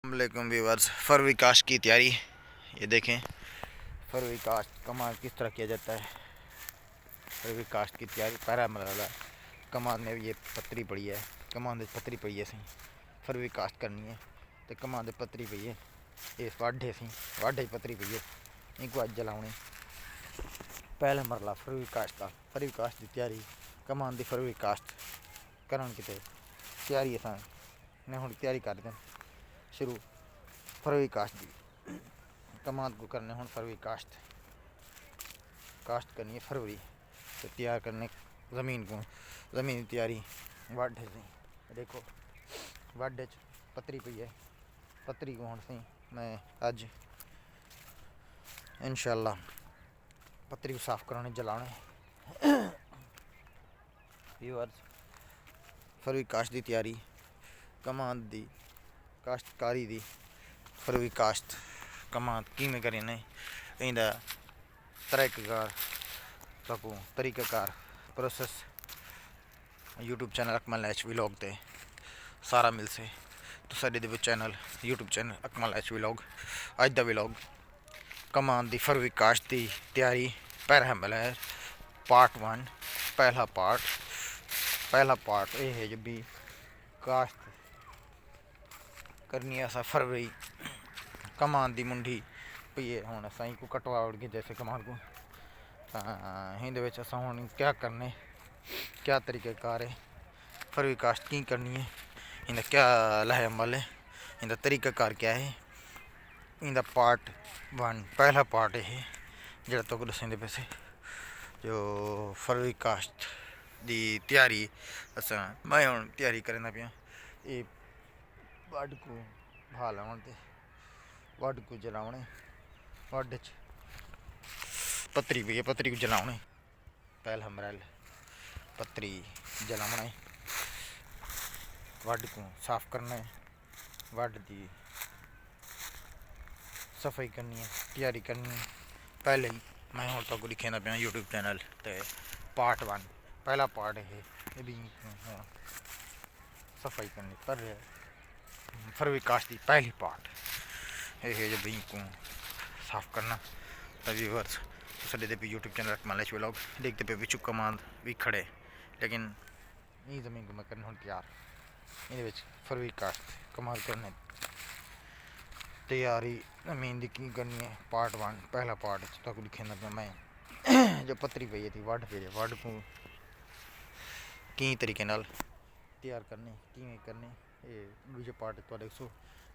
अस्सलामुअलैकुम व्यूअर्स। फरवरी काश्त की तैयारी, ये देखें फरवरी काश्त कमाद किस तरह किया जाता है। फरवरी काश्त की तैयारी पहला मरहला, कमाद में ये पत्तरी पड़ी है, कमाद पत्तरी पई है सी फरवरी काश्त करनी है तो कमाद पत्तरी पई है, ये वाढे सी वाढे पत्तरी पई है, इनको अज जलाने पहला मरला फरवरी काश्त का। फरवरी काश्त की तैयारी कमाद की फरवरी काश्त करन किते तैयारी असां ने हुण तैयारी कर दें शुरू फरवरी काश्त की। कमाद को करने हुण फरवरी काश्त करनी है फरवरी तो तैयार करने ज़मीन को, ज़मीन की तैयारी वाढे से देखो वाढे च पत्तरी पई है, पत्तरी को हुण सी मैं अज इंशाअल्लाह पत्तरी को साफ कराने जलाने। व्यूअर्स फरवरी काश्त की तैयारी कमाद की काश्तकारी की फरवरी काश्त कमाद किवें करें इंदा तरीकाकार process YouTube channel Akmal H vlog ते सारा मिल से। तो साडे दे channel YouTube channel Akmal H vlog अज दा व्लॉग कमाद की फरवरी काश्त की तैयारी पहला मिला पार्ट 1 पहला पार्ट यह है जब भी काश्त करनी है असा फरवरी कमाद की मुंडी पई है। हुण असां को कटवा उड़ के जैसे कमाद को हिंदे विच असां हुण क्या करने, क्या तरीक़ाकार है फरवरी काश्त की करनी है, इंदा क्या लहे अमल है, इंदा तरीक़ाकार क्या है। इंदा पार्ट 1 पहला पार्ट है जो तुक दसेंदे पैसे जो फरवरी काश्त की तैयारी असां मैं हुण तैयारी करना पिया। ये वड को भा लाउण ते वड को जलाने, वड च पत्तरी पई है, पत्तरी को जलाने पहला मरहल पत्तरी जलाना है, वड को साफ करना है, वड की सफाई करनी है, तैयारी करनी है। पहले ही मैं हूँ तो लिखेंदा पिया यूट्यूब चैनल ते पार्ट 1 पहला पार्ट है ये भी सफाई करनी पर फरवरी काश्त की पहली पार्ट ये है जब को साफ करना। तभी वर्ष साढ़े दे YouTube channel Akmal H vlog देखते पे बिचू कमाद भी खड़े, लेकिन ये ज़मीन को मैं करने हूँ तैयार। ये फरवरी काश्त कमाद करने तैयारी ज़मीन की करनी है पार्ट 1 पहला पार्ट तक लिखेंदा पे मैं जो पत्तरी पई थी वड पे वड को की तरीके नाल तैयार करने किवें करने ये दूजे पार्ट तो देखो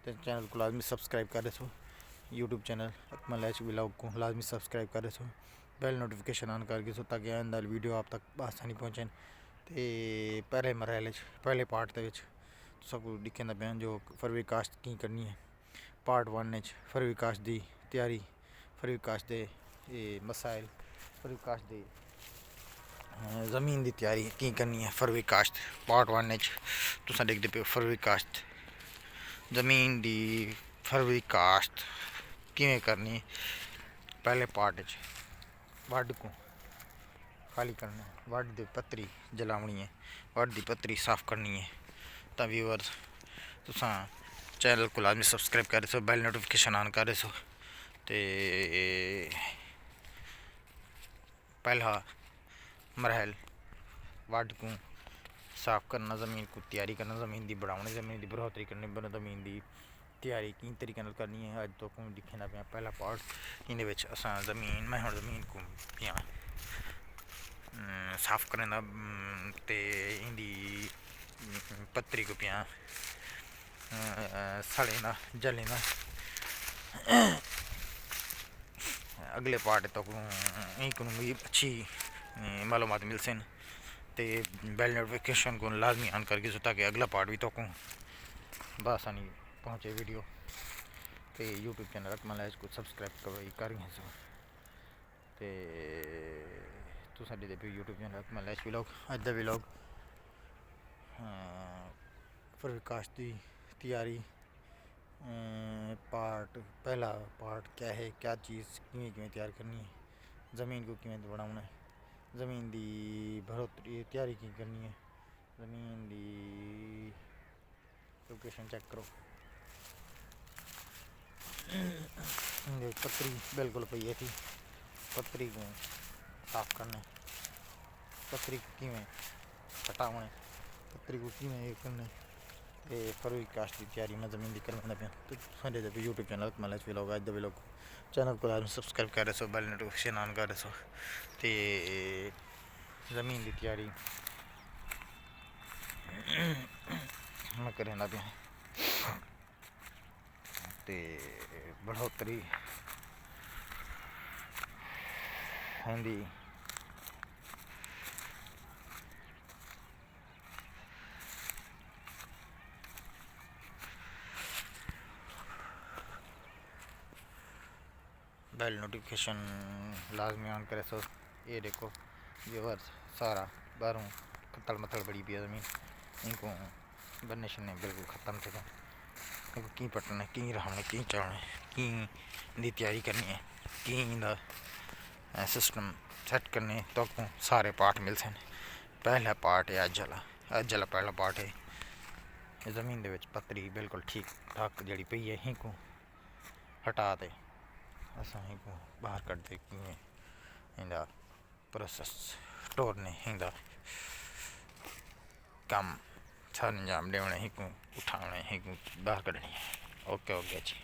तो चैनल को लाजमी सब्सक्राइब कर दो, YouTube channel Akmal H vlog को लाजमी सब्सक्राइब कर दो, बेल नोटिफिकेशन ऑन करके सो ताकि आइंदा वीडियो आप तक आसानी पहुँचे। तो पहले मरहले पहले पार्ट के सबको दिखेंदा पे जो फरवरी काश्त की करनी है पार्ट 1 फरवरी काश्त की तैयारी, फरवरी काश्त के मसाइल, फरवरी काश्त की ज़मीन की तैयारी की करनी है फरवरी काश्त पार्ट 1 तुसां देखते पे फरवरी काश्त ज़मीन की फरवरी काश्त किवें करनी। पहले पार्ट वड को खाली करना, वड की पत्तरी जलावनी है, वड की पत्तरी साफ करनी है। तो व्यूअर्स तुसां चैनल को लाजमी सब्सक्राइब कर दो, बेल नोटिफिकेशन ऑन कर दो। तो पहला मरहल वड को साफ करना, ज़मीन को तैयारी करना, ज़मीन की बढ़ाने, ज़मीन की बढ़ोतरी करनी, ज़मीन की तैयारी की तरीके करनी है। अज तो दिखेंदा पे पहला पार्ट इन असां ज़मीन मैं हुण ज़मीन को पिया साफ करना ते इंदी पत्तरी को पिया सड़ेंदा जलेंदा। अगले पार्ट तक एक अच्छी मालूमात मिल सन तो बेल नोटिफिकेशन को लाजमी ऑन करके सो ताकि अगला पार्ट भी तक बसानी पहुँचे वीडियो। तो यूट्यूब चैनल अकमल एच को सब्सक्राइब कर तो साढ़े YouTube channel Akmal H vlog अज दा व्लॉग फरवरी काश्त की तैयारी पार्ट पहला पार्ट क्या है, क्या चीज़ किवें तैयार करनी है, ज़मीन को किवें बनाना है, ज़मीन की बढ़ोतरी तैयारी की करनी है, ज़मीन की लोकेशन चेक करो ये पतरी बिल्कुल पई थी पतरी को साफ करने पतरी को किवें हटावने पतरी को किवें ये करने ते फरवरी कास्ट की तैयारी में जमीन दी करवाना पे तो सारे जब यूट्यूब चैनल कमलेश व्लॉग आज द व्लॉग चैनल को लाजमी सब्सक्राइब कर रहे सो बेल नोटिफिकेशन ऑन कर रहे सो ते जमीन की तैयारी मैं करें ना पे ते बढ़ोतरी हिंदी बेल नोटिफिकेशन लाजमी ऑन करे सो ये देखो व्यूअर्स सारा बाहरों खतल मथल बड़ी पी जमीन इनको बनने शने बिल्कुल ख़त्म थे इनको की पटने की रहने की चढ़ने की दी तैयारी करनी है की दा सिस्टम सेट करने तो सारे पार्ट मिल सन पहला पार्ट है अज वाला पहला पार्ट है जमीन दे विच पतरी बिल्कुल ठीक ठाक जड़ी पई है ही को हटा दे असा ही को बाहर कट दे कि इंदा प्रोसेस टोरने इंदा काम सरंजाम देने ही को उठाने ही को बाहर कढ़नी है ओके ओके जी।